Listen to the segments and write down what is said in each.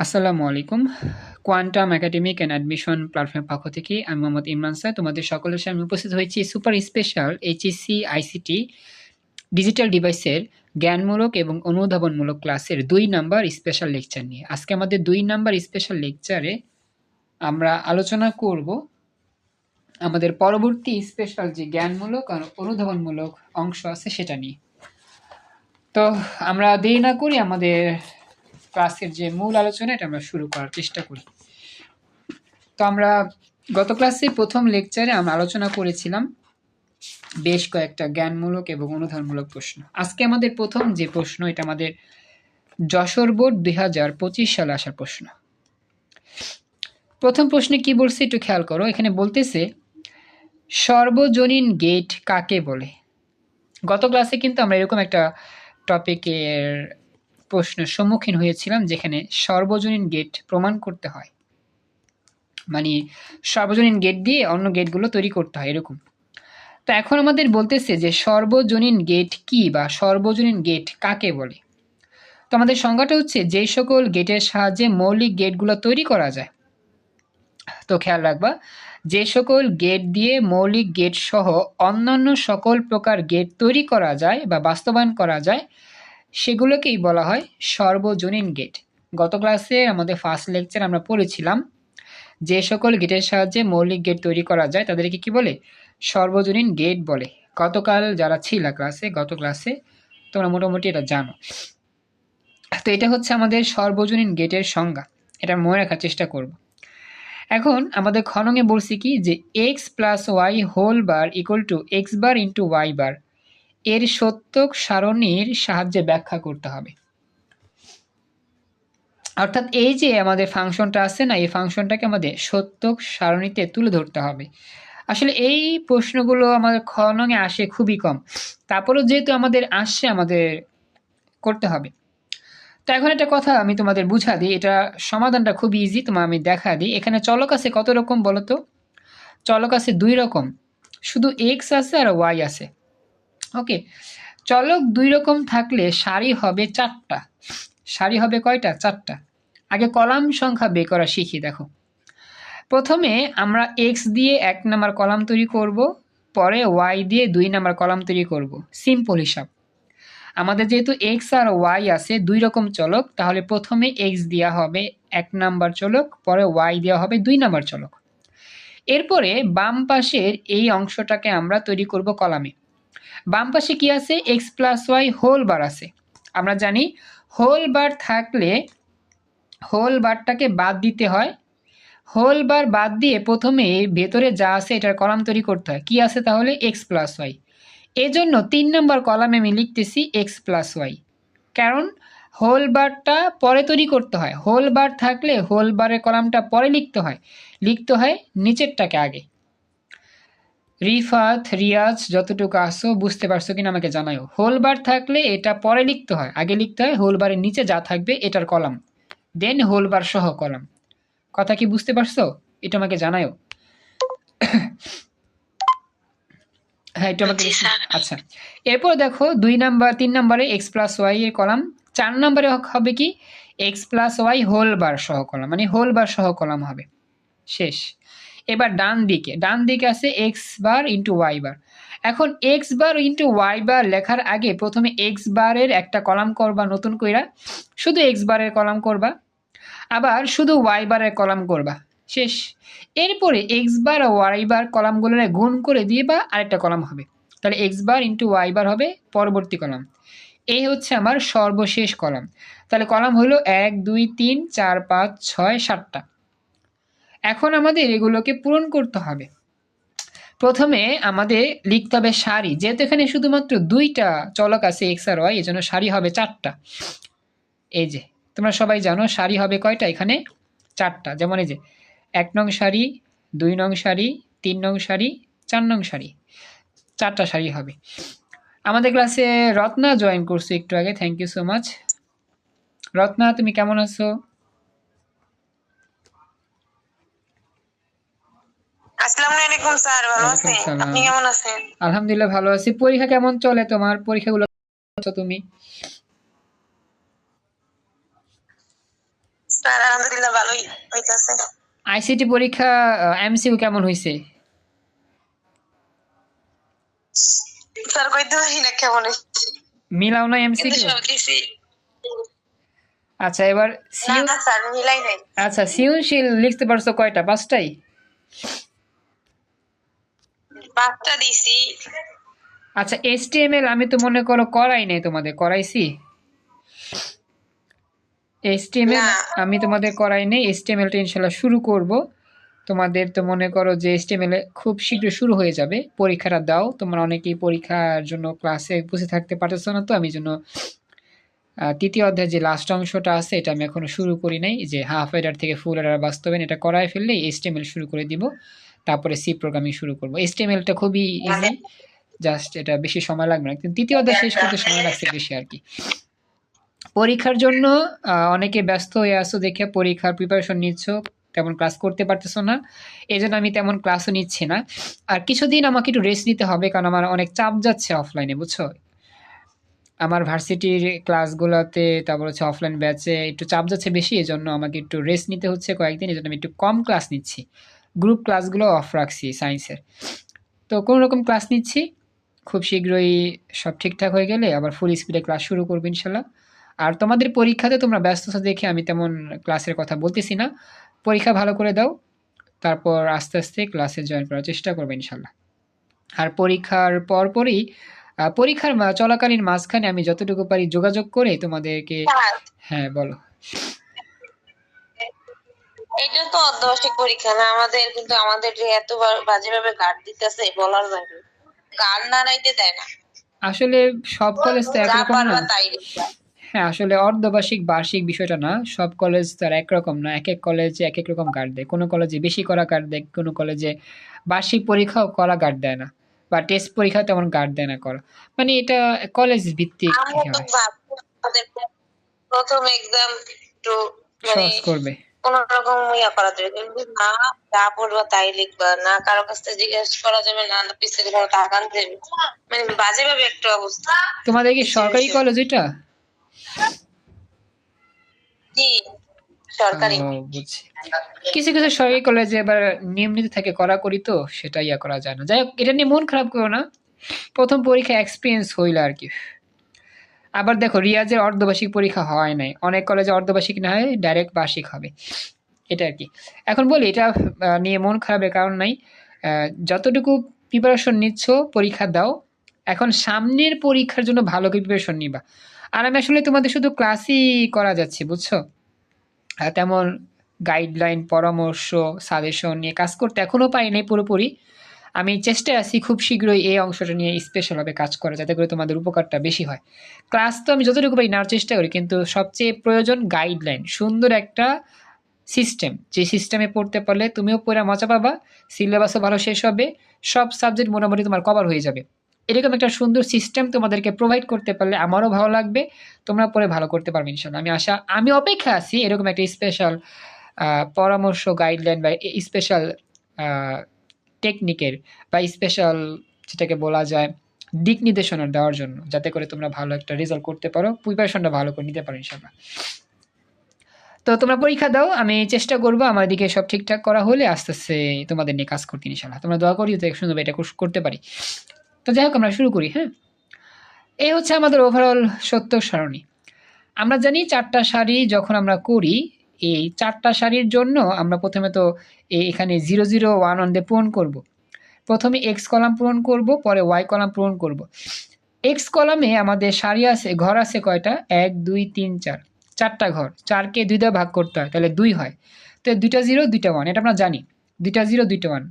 আসসালামু আলাইকুম। Quantum academic and admission প্ল্যাটফর্মের পক্ষ থেকে আমি মোহাম্মদ ইমরান স্যার তোমাদের সকলের সামনে উপস্থিত হয়েছি super special HSC ICT digital ডিভাইসের জ্ঞানমূলক এবং অনুধাবনমূলক ক্লাসের ২ নাম্বার স্পেশাল লেকচার নিয়ে। আজকে আমাদের ২ নাম্বার স্পেশাল লেকচারে আমরা আলোচনা করব আমাদের পরবর্তী স্পেশাল যে জ্ঞানমূলক আর অনুধাবনমূলক অংশ আছে সেটা নিয়ে। তো আমরা দেরি না করি আমাদের ক্লাসের যে মূল আলোচনা এটা আমরা শুরু করার চেষ্টা করি। তো আমরা গত ক্লাসে প্রথম লেকচারে আমরা আলোচনা করেছিলাম বেশ কয়েকটা জ্ঞানমূলক এবং অনুধাবনমূলক প্রশ্ন। আজকে আমাদের প্রথম যে প্রশ্ন এটা আমাদের যশোর বোর্ড 2025 সালে আসার প্রশ্ন। প্রথম প্রশ্নে কি বলছে একটু খেয়াল করো। এখানে বলতেছে সর্বজনীন গেট কাকে বলে। গত ক্লাসে কিন্তু আমরা এরকম একটা টপিকের প্রশ্নের সম্মুখীন হয়েছিলাম যেখানে সর্বজনীন গেট প্রমাণ করতে হয়, মানে সর্বজনীন গেট দিয়ে অন্য গেটগুলো তৈরি করতে হয় এরকম। তো এখন আমাদের বলতেছে যে সর্বজনীন গেট কি বা সর্বজনীন গেট কাকে বলে। তো আমাদের সংজ্ঞাটা হচ্ছে যে সকল গেটের সাহায্যে মৌলিক গেটগুলো তৈরি করা যায়। তো খেয়াল রাখবা, যে সকল গেট দিয়ে মৌলিক গেট সহ অন্যান্য সকল প্রকার গেট তৈরি করা যায় বা বাস্তবায়ন করা যায় সেগুলোকেই বলা হয় সর্বজনীন গেট। গত ক্লাসে আমাদের ফার্স্ট লেকচার আমরা পড়েছিলাম যে সকল গেটের সাহায্যে মৌলিক গেট তৈরি করা যায় তাদেরকে কি বলে, সর্বজনীন গেট বলে। গতকাল যারা ছিল গত ক্লাসে তোমরা মোটামুটি এটা জানো। তো এটা হচ্ছে আমাদের সর্বজনীন গেটের সংজ্ঞা, এটা মনে রাখার চেষ্টা করব। এখন আমাদের খননে বলছি কি যে x plus Y whole bar equal to x bar into y bar এর সত্যক সারণীর সাহায্যে ব্যাখ্যা করতে হবে। অর্থাৎ এই যে আমাদের ফাংশনটা আছে না, এই ফাংশনটাকে আমাদের সত্যক সারণীতে তুলে ধরতে হবে। আসলে এই প্রশ্নগুলো আমাদের খননে আসে খুবই কম, তারপরেও যেহেতু আমাদের আসছে আমাদের করতে হবে। তো এখন একটা কথা আমি তোমাদের বুঝা দিই, এটা সমাধানটা খুব ইজি, তোমার আমি দেখা দিই। এখানে চলক আছে কত রকম বলো তো? চলক আছে 2 রকম, শুধু এক্স আছে আর ওয়াই আছে। ওকে, চলক 2 রকম থাকলে সারি হবে 4টা। সারি হবে কয়টা? 4টা। আগে কলাম সংখ্যা বের করা শিখি। দেখো, প্রথমে আমরা এক্স দিয়ে 1 নাম্বার কলাম তৈরি করব, পরে ওয়াই দিয়ে 2 নাম্বার কলাম তৈরি করব। সিম্পল হিসাব। আমাদের যেহেতু এক্স আর ওয়াই আছে 2 রকম চলক, তাহলে প্রথমে এক্স দেওয়া হবে 1 নাম্বার চলক, পরে ওয়াই দেওয়া হবে 2 নাম্বার চলক। এরপরে বাম পাশের এই অংশটাকে আমরা তৈরি করব কলামে। বাম পাশে কি আছে? X plus Y whole bar আছে। আমরা জানি হোল বার থাকলে হোল বারটাকে বাদ দিতে হয়। হোল বার বাদ দিয়ে প্রথমে ভেতরে যা আছে এটার কলাম তৈরি করতে হয়। কি আছে তাহলে? X plus Y. এজন্য 3 নম্বর কলামে আমি লিখতেছি এক্স প্লাস ওয়াই, কারণ হোল বারটা পরে তৈরি করতে হয়। হোল বার থাকলে হোল বারের কলামটা পরে লিখতে হয় নিচেরটাকে আগে। রিফাত, রিয়াজ যতটুকু আসো বুঝতে পারছো কিনা আমাকে জানাও। হোল বার থাকলে এটা পরে লিখতে হয়, আগে লিখতে হয় হোল বারের নিচে যা থাকবে এটার কলাম, দেন হোল বার সহ কলাম। কথা কি বুঝতে পারছো? এটা আমাকে জানাও। হ্যাঁ, এটা আমাকে। আচ্ছা, এরপর দেখো 2 নাম্বার 3 নম্বরে এক্স প্লাস ওয়াই এর কলাম, 4 নম্বরে হবে কি X plus Y whole bar সহ কলাম, মানে হোল বার সহ কলাম হবে। শেষ। এবার ডান দিকে আছে এক্স বার ইন্টু ওয়াই বার। এখন এক্স বার ইন্টু ওয়াই বার লেখার আগে প্রথমে এক্স বারের একটা কলাম করবা নতুন কইরা, শুধু এক্স বারের কলাম করবা, আবার শুধু ওয়াই বারের কলাম করবা। শেষ। এরপরে এক্স বার ও ওয়াই বার কলামগুলো গুণ করে দিয়ে বা আরেকটা কলাম হবে, তাহলে এক্স বার ইন্টু ওয়াই বার হবে পরবর্তী কলাম। এই হচ্ছে আমার সর্বশেষ কলাম। তাহলে কলাম হলো 1 2 3 4 5 6 7টা। এখন আমাদের এগুলোকে পূরণ করতে হবে। প্রথমে আমাদের লিখতে হবে সারি, যেহেতু এখানে শুধুমাত্র 2টা চলক আছে এক্স আর ওয়াই, এজন্য সারি হবে 4টা। এই যে তোমরা সবাই জানো সারি হবে কয়টা? এখানে 4টা। যেমন এই যে 1 নং সারি, 2 নং সারি, 3 নং সারি, 4 নং সারি, 4টা সারি হবে। আমাদের ক্লাসে রত্না জয়েন করছো একটু আগে, thank you so much. Ratna, তুমি কেমন আছো? আসসালামু আলাইকুম স্যার, ভালো আছেন? আপনি কেমন আছেন? আলহামদুলিল্লাহ ভালো আছি। পরীক্ষা কেমন চলে তোমার? পরীক্ষাগুলো তুমি? স্যার আলহামদুলিল্লাহ ভালোই হইতাছে। আইসিটি পরীক্ষা এমসিকিউ কেমন হয়েছে? স্যার কইতে পারি না কেমন হইছে, মিলাও না কিন্তু এমসিকিউ? সব দিছি। আচ্ছা এবার না স্যার মিলাই নাই। আচ্ছা সৃজনশীল লিখতে পারছো কয়টা? 5টাই? 5টা দিছি। আচ্ছা এইচটিএমএল আমি তো মনে করো করাই নাই, তোমাদের করাইছি? এইচটিএমএল না আমি তোমাদের করাই নাই। এইচটিএমএলটা ইনশাল্লাহ শুরু করব। তোমাদের তো মনে করো যে এইচটিএমএল খুব শীঘ্র শুরু হয়ে যাবে। পরীক্ষাটা দাও। তোমরা অনেকেই পরীক্ষার জন্য ক্লাসে বসে থাকতে পারতেছো না, তো আমি জন্য তৃতীয় অধ্যায় যে লাস্ট অংশটা আছে এটা আমি এখনো শুরু করি নাই, যে হাফ এডার থেকে ফুল এডার বাস্তবায়ন, এটা করায় ফেললেই এইচটিএমএল শুরু করে দিব। তারপরে সি প্রোগ্রামিং শুরু করবো। এইচটিএমএলটা খুবই ইজি, জাস্ট এটা বেশি সময় লাগবে না, কিন্তু তৃতীয় অধ্যায় শেষ করতে সময় লাগছে বেশি আর কি। পরীক্ষার জন্য অনেকে ব্যস্ত হয়ে আসো দেখে পরীক্ষার প্রিপারেশন নিচ্ছ, তেমন ক্লাস করতে পারতেছো না, এই জন্য আমি তেমন ক্লাসও নিচ্ছি না। আর কিছুদিন আমাকে একটু রেস্ট নিতে হবে, কারণ আমার অনেক চাপ যাচ্ছে অফলাইনে, বুঝছো? আমার ভার্সিটির ক্লাসগুলোতে, তারপর হচ্ছে অফলাইন ব্যাচে একটু চাপ যাচ্ছে বেশি, এই জন্য আমাকে একটু রেস্ট নিতে হচ্ছে কয়েকদিন, এই জন্য আমি একটু কম ক্লাস নিচ্ছি। গ্রুপ ক্লাসগুলো অফ রাখছি সায়েন্সের। তো কোনো রকম ক্লাস নিচ্ছি, খুব শীঘ্রই সব ঠিকঠাক হয়ে গেলে আবার ফুল স্পিডে ক্লাস শুরু করবো ইনশাল্লাহ। আর তোমাদের পরীক্ষাতে তোমরা ব্যস্ত আছো দেখে আমি তেমন ক্লাসের কথা বলতেছি না। পরীক্ষা ভালো করে দাও, তারপর আস্তে আস্তে ক্লাসে জয়েন করার চেষ্টা করবে ইনশাল্লাহ। আর পরীক্ষার পরপরই পরীক্ষার চলাকালীন মাঝখানে আমি যতটুকু পারি যোগাযোগ করে তোমাদেরকে। হ্যাঁ বলো। এটা তো অর্ধবার্ষিক পরীক্ষা না আমাদের, কিন্তু আমাদের যে এত বাজেভাবে গার্ড দিতেছে বলার বাইরে, গার্ড না রাইতে দেয় না। আসলে সব কলেজ তো যা একরকম পারবা না। তাই লিখবা। হ্যাঁ আসলে অর্ধবার্ষিক বার্ষিক বিষয়টা না, সব কলেজ তো আর একরকম না, এক এক কলেজে এক এক রকম গার্ড দেয়। কোনো কলেজে বেশি করা গার্ড দেয়, কোনো কলেজে বার্ষিক পরীক্ষাও করা গার্ড দেয় না, বা টেস্ট পরীক্ষা তেমন গার্ড দেয় না করা। মানে এটা কলেজ ভিত্তিক আমরা তো হয়। ভাবছি আমাদের প্রথম এক্সাম একটু মানে সহজ করবে। কোন রকম ইয়া করা যাবে, কিন্তু না, যা পড়বা তাই লিখবা, না কারো কাছ থেকে জিজ্ঞেস করা যাবে, না পিছনে কোনো টাকা আনতে যাবে, মানে বাজে ভাবে একটা অবস্থা। তোমাদের কি সরকারি কলেজ এটা? জি সরকারি। বুঝছি। কিছু কিছু সরকারি কলেজে এবার নিয়ম নীতি থাকে কড়াকড়ি, তো সেটা ইয়া করা যায় না। যাই হোক, এটা নিয়ে মন খারাপ করো না, প্রথম পরীক্ষা এক্সপিরিয়েন্স হইলো আর কি। আবার দেখো রিয়াজের অর্ধবার্ষিক পরীক্ষা হয় নাই, অনেক কলেজে অর্ধবার্ষিক না হয় ডাইরেক্ট বার্ষিক হবে, এটা আর কি। এখন বলি এটা নিয়ে মন খারাপের কারণ নাই। যতটুকু প্রিপারেশন নিচ্ছ পরীক্ষা দাও, এখন সামনের পরীক্ষার জন্য ভালো করে প্রিপারেশন নিবা। আর আমি আসলে তোমাদের শুধু ক্লাসই করা যাচ্ছে, বুঝছো? তেমন গাইডলাইন, পরামর্শ, সাজেশন নিয়ে কাজ করতে এখনো পারি নাই পুরোপুরি। আমি চেষ্টায় আছি খুব শীঘ্রই এই অংশটা নিয়ে স্পেশালভাবে কাজ করা, যাতে করে তোমাদের উপকারটা বেশি হয়। ক্লাস তো আমি যতটুকু পারি নেওয়ার চেষ্টা করি, কিন্তু সবচেয়ে প্রয়োজন গাইডলাইন, সুন্দর একটা সিস্টেম, যে সিস্টেমে পড়তে পারলে তুমিও পড়ে মজা পাবা, সিলেবাসও ভালো শেষ হবে, সব সাবজেক্ট মোটামুটি তোমার কভার হয়ে যাবে। এরকম একটা সুন্দর সিস্টেম তোমাদেরকে প্রোভাইড করতে পারলে আমারও ভালো লাগবে, তোমরা পরে ভালো করতে পারবে ইনশাল্লাহ। আমি অপেক্ষা আছি এরকম একটা স্পেশাল পরামর্শ, গাইডলাইন বা স্পেশাল টেকনিকের বা স্পেশাল যেটাকে বলা যায় দিক নির্দেশনা দেওয়ার জন্য, যাতে করে তোমরা ভালো একটা রেজাল্ট করতে পারো, প্রিপারেশনটা ভালো করে নিতে পারো ইনশাল্লাহ। তো তোমরা পরীক্ষা দাও, আমি চেষ্টা করবো আমার দিকে সব ঠিকঠাক করা হলে আস্তে আস্তে তোমাদের নিয়ে কাজ করতে ইনশাল্লাহ। তোমরা দোয়া করি যাতে সুন্দর এটা করতে পারি। তো যাই হোক আমরা শুরু করি। হ্যাঁ, এই হচ্ছে আমাদের ওভারঅল সত্য সারণী। আমরা জানি 4টা সারি যখন আমরা করি, এই 4টা সারির জন্য আমরা প্রথমে তো এখানে 0 0 1 1 দিয়ে পূরণ করব। প্রথমে এক্স কলাম পূরণ করব, পরে ওয়াই কলাম পূরণ করব। এক্স কলামে আমাদের সারি আছে, ঘর আছে কয়টা? 1 2 3 4, 4টা ঘর। 4কে 2 দিয়ে ভাগ করতে হয়, তাহলে 2 হয়। তো 2টা 0 2টা 1, এটা আমরা জানি, 2টা 0 2টা 1।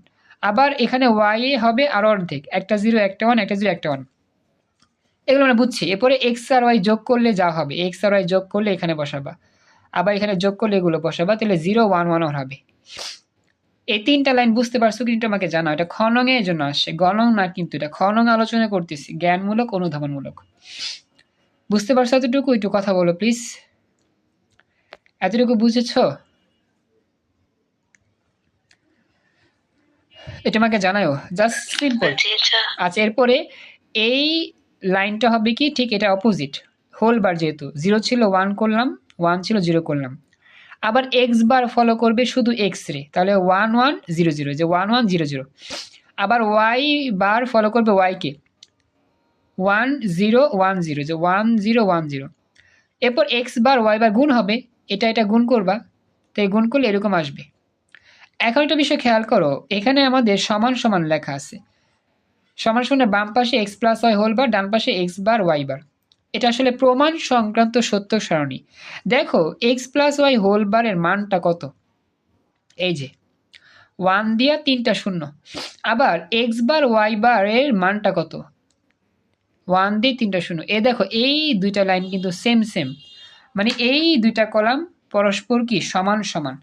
আবার এখানে ওয়াই এ হবে আরো অর্ধেক, একটা 0 একটা 1, একটা 0 একটা 1, এগুলো আমরা বুঝছি। এরপরে এক্স আর ওয়াই যোগ করলে যা হবে, এক্স আর ওয়াই যোগ করলে এখানে বসাবা, আবার এখানে যোগ করলে এগুলো বসাবা, তাহলে 0 1 1 হবে। এই 3টা লাইন বুঝতে পারছো কিন্তু আমাকে জানাও। এটা খ নং এর জন্য আসছে, গ নং না, কিন্তু এটা খ নং আলোচনা করতেছি, জ্ঞানমূলক অনুধাবনমূলক। বুঝতে পারছো এতটুকু? একটু কথা বলো প্লিজ, এতটুকু বুঝেছো? এটা আমাকে জানাও, জাস্ট সিম্পল। আচ্ছা, এরপরে এই লাইনটা হবে কি, ঠিক এটা অপোজিট, হোল বার, যেহেতু 0 ছিল 1 করলাম, 1 ছিল 0 করলাম। আবার এক্স বার ফলো করবে শুধু এক্স রে, তাহলে 1 1 0 0, যে 1 1 0 0। আবার ওয়াই বার ফলো করবে ওয়াইকে, 1 0 1 0, যে 1 0 1 0। এরপর এক্স বার ওয়াই বার গুণ হবে, এটা গুণ করবা, তাই গুণ করলে এরকম আসবে। এখন একটা বিষয় খেয়াল করো, এখানে আমাদের সমান সমান লেখা আছে, সমান সমান বাম পাশে x plus Y whole bar, ডান পাশে এক্স বার ওয়াই বার। এটা আসলে প্রমাণ সংক্রান্ত সত্য সারণী। দেখো এক্স প্লাস ওয়াই হোল বারের মানটা কত, এই যে 1 দিয়া 3টা শূন্য। আবার এক্স বার ওয়াই বারের মানটা কত, 1 দিয়ে 3টা শূন্য। এ দেখো এই দুইটা লাইন কিন্তু সেম সেম, মানে এই দুইটা কলাম পরস্পর কি সমান সমান।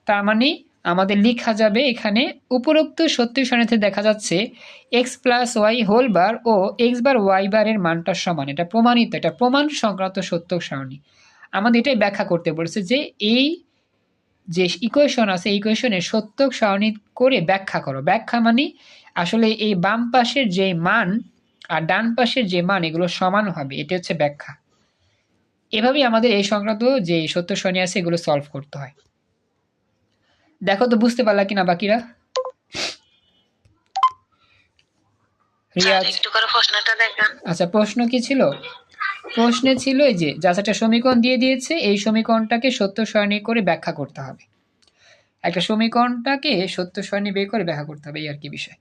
তার মানে আমাদের লেখা যাবে এখানে উপরোক্ত সত্য সারণীতে দেখা যাচ্ছে x plus Y whole bar ও এক্স বার ওয়াই বারের মানটা সমান। এটা প্রমাণিত, এটা প্রমাণ সংক্রান্ত সত্য সারণী। আমাদের এটাই ব্যাখ্যা করতে বলেছে যে এই যে ইকুয়েশন আছে, এই ইকুয়েশনের সত্য সারণী করে ব্যাখ্যা করো। ব্যাখ্যা মানে আসলে এই বাম পাশের যে মান আর ডান পাশের যে মান এগুলো সমান হবে, এটা হচ্ছে ব্যাখ্যা। এভাবেই আমাদের এই সংক্রান্ত যে সত্য সারণী আছে এগুলো সলভ করতে হয়। দেখো তো বুঝতে পারলা কিনা বাকিরা? রিয়াজ একটু করে প্রশ্নটা দেখান। আচ্ছা, প্রশ্ন কি ছিল? প্রশ্নে ছিল এই যে জাস্ট একটা সমীকরণ দিয়ে দিয়েছে, এই সমীকরণটাকে সত্য সারণী করে ব্যাখ্যা করতে হবে। একটা সমীকরণটাকে সত্য সারণী বের করে ব্যাখ্যা করতে হবে, এই আর কি বিষয়।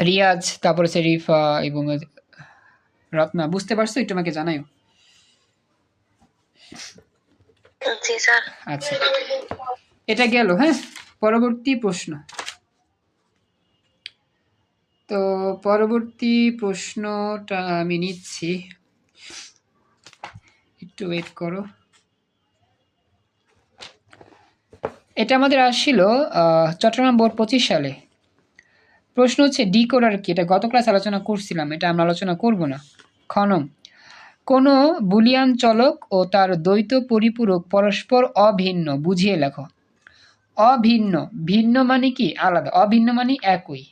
রিয়াজ, তারপর হচ্ছে রিফা এবং রত্না, বুঝতে পারছো? একটু আমাকে জানাও। জি স্যার। আচ্ছা, এটা গেল। হ্যাঁ, পরবর্তী প্রশ্ন। তো পরবর্তী প্রশ্নটা আমি নিচ্ছি, একটু ওয়েট করো। এটা আমাদের আসছিল চট্টগ্রাম বোর্ড 25 সালে। প্রশ্ন হচ্ছে ডিকোডার কি, এটা গত ক্লাস আলোচনা করছিলাম, এটা আমরা আলোচনা করব না। খনম, কোনো বুলিয়ান চলক ও তার দ্বৈত পরিপূরক পরস্পর অভিন্ন, বুঝিয়ে লেখো। অভিন্ন, ভিন্ন মানে কি আলাদা, অভিন্ন মানে একই,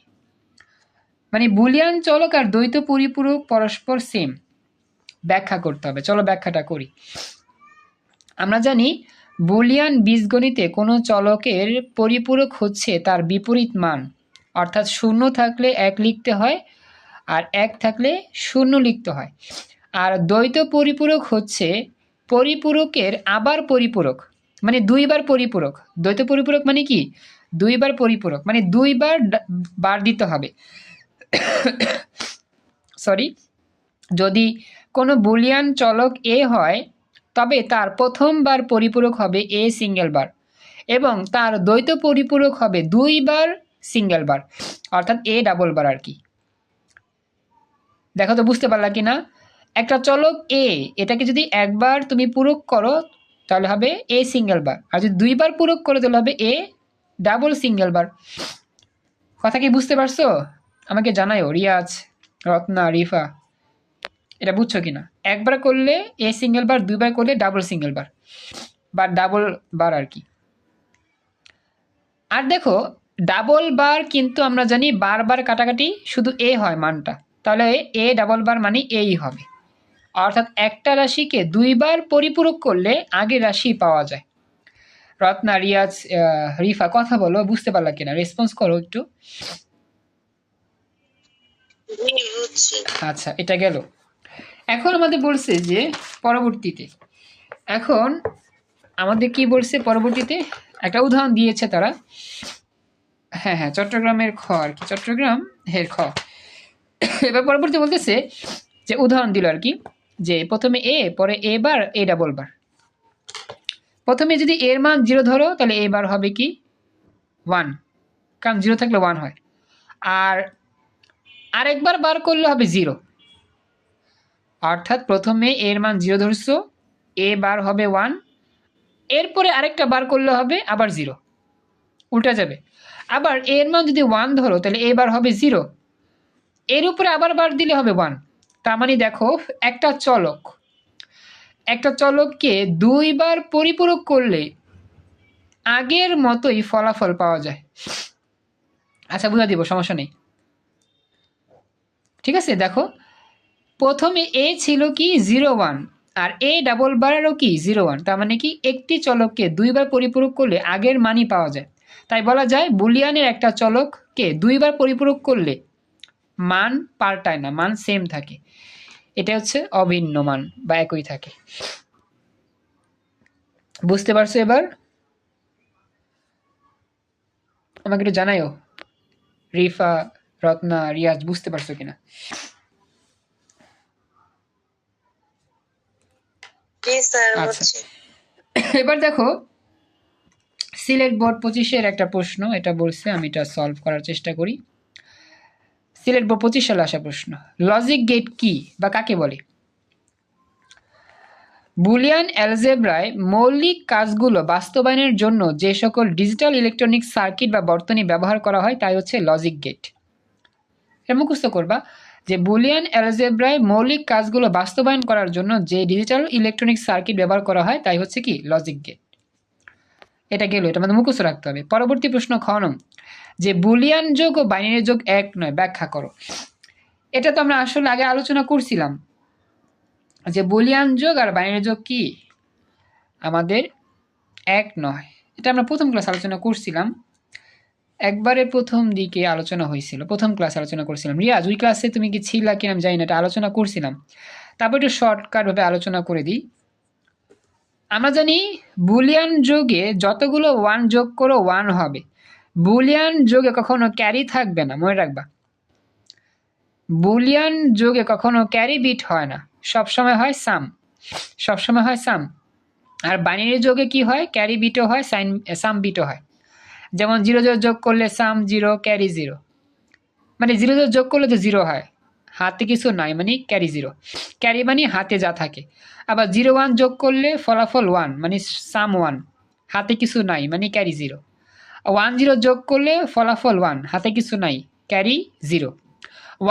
মানে বুলিয়ান চলক আর দ্বৈত পরিপূরক পরস্পর সেম, ব্যাখ্যা করতে হবে। চলো ব্যাখ্যাটা করি। আমরা জানি বুলিয়ান বীজগণিতে কোনো চলকের পরিপূরক হচ্ছে তার বিপরীত মান, অর্থাৎ 0 থাকলে 1 লিখতে হয় আর 1 থাকলে 0 লিখতে হয়। আর দ্বৈত পরিপূরক হচ্ছে পরিপূরকের আবার পরিপূরক, মানে দুইবার পরিপূরক। দ্বৈত পরিপূরক মানে কি, দুইবার পরিপূরক, মানে দুইবার বার দিতে হবে। সরি, যদি কোনো বুলিয়ান চলক এ হয় তবে তার প্রথমবার পরিপূরক হবে এ সিঙ্গেল বার এবং তার দ্বৈত পরিপূরক হবে 2 বার সিঙ্গেল বার, অর্থাৎ এ ডাবল বার আর কি। দেখো তো বুঝতে পারলা কি না? একটা চলক এ, এটাকে যদি একবার তুমি পূরক করো তাহলে হবে এ সিঙ্গেল বার, আর যদি 2 বার পূরক করো তাহলে হবে এ ডাবল সিঙ্গেল বার। কথা কি বুঝতে পারছো? আমাকে জানাও রিয়াজ, রত্না, রিফা, এটা বুঝছো কিনা? একবার করলে এ সিঙ্গেল বার, 2 বার করলে ডাবল সিঙ্গেল বার বা ডাবল বার আর কি। আর দেখো ডাবল বার কিন্তু আমরা জানি বারবার কাটাকাটি শুধু এ হয় মানটা, তাহলে এ ডাবল বার মানে এই হবে, অর্থাৎ একটা রাশিকে 2 বার পরিপূরক করলে আগের রাশি পাওয়া যায়। রত্না, রিয়াজ, রিফা, কথা বলো, বুঝতে পারলা কিনা? রেসপন্স করো একটু। আচ্ছা, এটা গেল। এখন আমাদের বলছে যে পরবর্তীতে, এখন আমাদের কি বলছে পরবর্তীতে, একটা উদাহরণ দিয়েছে তারা। হ্যাঁ হ্যাঁ, চট্টগ্রামের খ আর কি, চট্টগ্রাম হের খ। এবার পরবর্তী বলতেছে যে উদাহরণ দিল আর কি, যে প্রথমে এ, পরে এ বার, এ ডাবল বার। প্রথমে যদি এর মান 0 ধরো তাহলে এ বার হবে কি 1, কারণ 0 থাকলে 1 হয়। আর আরেকবার বার করলে হবে 0, অর্থাৎ প্রথমে এর মান 0 ধরছো, এ বার হবে 1, এরপরে আরেকটা বার করলে হবে আবার 0, উল্টা যাবে। আবার এর মান যদি 1 ধরো তাহলে এ বার হবে 0, এর উপরে আবার বার দিলে হবে 1। তার মানে দেখো একটা চলককে 2 বার পরিপূরক করলে আগের মতোই ফলাফল পাওয়া যায়। আচ্ছা, বুঝা দিব, সমস্যা নেই, ঠিক আছে। দেখো প্রথমে এ ছিল কি 0 1, আর এ ডাবল বারেরও কি 0 1, তার মানে কি একটি চলককে দুইবার পরিপূরক করলে আগের মানই পাওয়া যায়। তাই বলা যায় বুলিয়ানের একটা চলককে দুইবার পরিপূরক করলে মান পাল্টায় না, মান সেম থাকে। এটা হচ্ছে অভিন্ন মান বা একই থাকে। বুঝতে পারছো এবার? আমাকে একটু জানাইও, রিফা, রত্না, রিয়াজ, বুঝতে পারছো কিনা? জি স্যার, আচ্ছা, বুঝছি। এবার দেখো সিলেট বোর্ড 25-এর একটা প্রশ্ন, এটা বলছে, আমি এটা সলভ করার চেষ্টা করি। সিলেট বোর্ড 25 সালে আসা প্রশ্ন, লজিক গেট কি বা কাকে বলে? বুলিয়ান অ্যালজেব্রায় মৌলিক কাজগুলো বাস্তবায়নের জন্য যে সকল ডিজিটাল ইলেকট্রনিক সার্কিট বা বর্তনী ব্যবহার করা হয় তাই হচ্ছে লজিক গেট। এটা মুখস্থ করবা যে বুলিয়ান অ্যালজেব্রায় মৌলিক কাজগুলো বাস্তবায়ন করার জন্য যে ডিজিটাল ইলেকট্রনিক সার্কিট ব্যবহার করা হয় তাই হচ্ছে কি লজিক গেট। এটা গেল, এটা আমাদের মুখস্থ রাখতে হবে। পরবর্তী প্রশ্ন খ নং, যে বুলিয়ান যোগ ও বাইনারি যোগ এক নয়, ব্যাখ্যা করো। এটা তো আমরা আসলে আগে আলোচনা করছিলাম যে বুলিয়ান যোগ আর বাইনারি যোগ কি আমাদের এক নয়। এটা আমরা প্রথম ক্লাস আলোচনা করছিলাম, একবারে প্রথম দিকে আলোচনা হয়েছিল, প্রথম ক্লাস আলোচনা করছিলাম। রিয়াজ, ওই ক্লাসে তুমি কি ছিলা কিনা আমি জানি না, এটা আলোচনা করছিলাম। তারপর একটু শর্টকাট ভাবে আলোচনা করে দিই। আমরা জানি বুলিয়ান যোগে যতগুলো 1 যোগ করো 1 হবে। বুলিয়ান যোগে কখনো ক্যারি থাকবে না, মনে রাখবা। বুলিয়ান যোগে কখনো ক্যারি বিট হয় না, সবসময় হয় সাম, সবসময় হয় সাম। আর বাইনারি যোগে কি হয়, ক্যারি বিটও হয়, সাম বিটও হয়। যেমন 0 0 যোগ করলে সাম 0, ক্যারি 0, মানে 0 0 যোগ করলে তো 0 হয়, হাতে কিছু নাই মানে ক্যারি 0, ক্যারি মানে হাতে যা থাকে। আবার 0 1 যোগ করলে ফলাফল 1 মানে সাম 1, হাতে কিছু নাই মানে ক্যারি 0। 1 0 যোগ করলে ফলাফল 1, হাতে কিছু নাই, ক্যারি 0।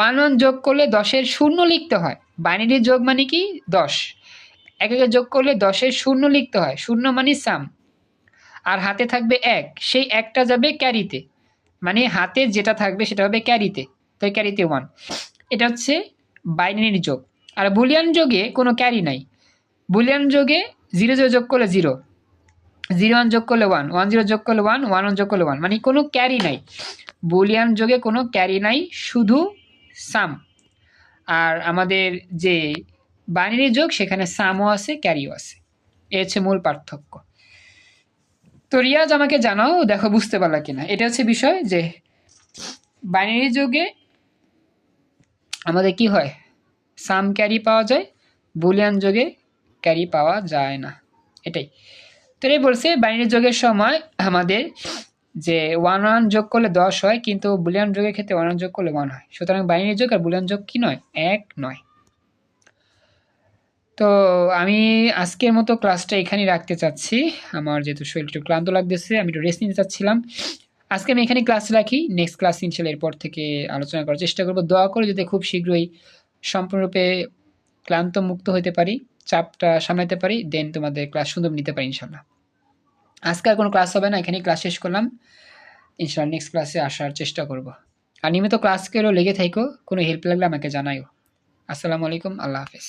1 1 যোগ করলে 10-এর শূন্য লিখতে হয়, বাইনারি যোগ মানে কি 10, একে যোগ করলে 10-এর শূন্য লিখতে হয়, শূন্য মানে সাম। আর হাতে থাকবে 1, সেই একটা যাবে ক্যারিতে, মানে হাতে যেটা থাকবে সেটা হবে ক্যারিতে, তাই ক্যারিতে 1। এটা হচ্ছে বাইনারি যোগ। আর বুলিয়ান যোগে কোনো ক্যারি নাই, বুলিয়ান যোগে 0 0 যোগ করলে 0, 0 1 যোগ করলে 1, 1 0 যোগ করলে 1, 1 1 যোগ করলে 1, মানে কোনো ক্যারি নাই। বুলিয়ান যোগে কোনো ক্যারি নাই, শুধু সাম। আর আমাদের যে বাইনারি যোগ সেখানে সামও আছে, ক্যারিও আছে। এ হচ্ছে মূল পার্থক্য। তো রিয়াজ আমাকে জানাও, দেখো বুঝতে পারলা কিনা। এটা হচ্ছে বিষয় যে বাইনারি যোগে আমাদের কি হয়, সাম ক্যারি পাওয়া যায়, বুলিয়ান যোগে ক্যারি পাওয়া যায় না, এটাই। তো এই বলছে বাইনারি যোগের সময় আমাদের যে 1 1 যোগ করলে 10 হয়, কিন্তু বুলিয়ান যোগের ক্ষেত্রে 1 1 যোগ করলে 1 হয়। সুতরাং বাইনারি যোগ আর বুলিয়ান যোগ কি নয়, এক নয়। তো আমি আজকের মতো ক্লাসটা এখানেই রাখতে চাচ্ছি, আমার যেহেতু শরীর একটু ক্লান্ত লাগতেছে, আমি একটু রেস্ট নিতে চাচ্ছিলাম। আজকে আমি এখানে ক্লাস রাখি, নেক্সট ক্লাস ইনশাল্লাহ এরপর থেকে আলোচনা করার চেষ্টা করব। দোয়া করে যদি খুব শীঘ্রই সম্পূর্ণরূপে ক্লান্ত মুক্ত হতে পারি, চাপটা সামলাতে পারি, দেন তোমাদের ক্লাস সুন্দর নিতে পারি ইনশাল্লাহ। আজকে আর কোনো ক্লাস হবে না, এখানেই ক্লাস শেষ করলাম। ইনশাল্লাহ নেক্সট ক্লাসে আসার চেষ্টা করব। আর নিয়মিত ক্লাসকেও লেগে থাকো, কোনো হেল্প লাগলে আমাকে জানাইও। আসসালামু আলাইকুম, আল্লাহ হাফেজ।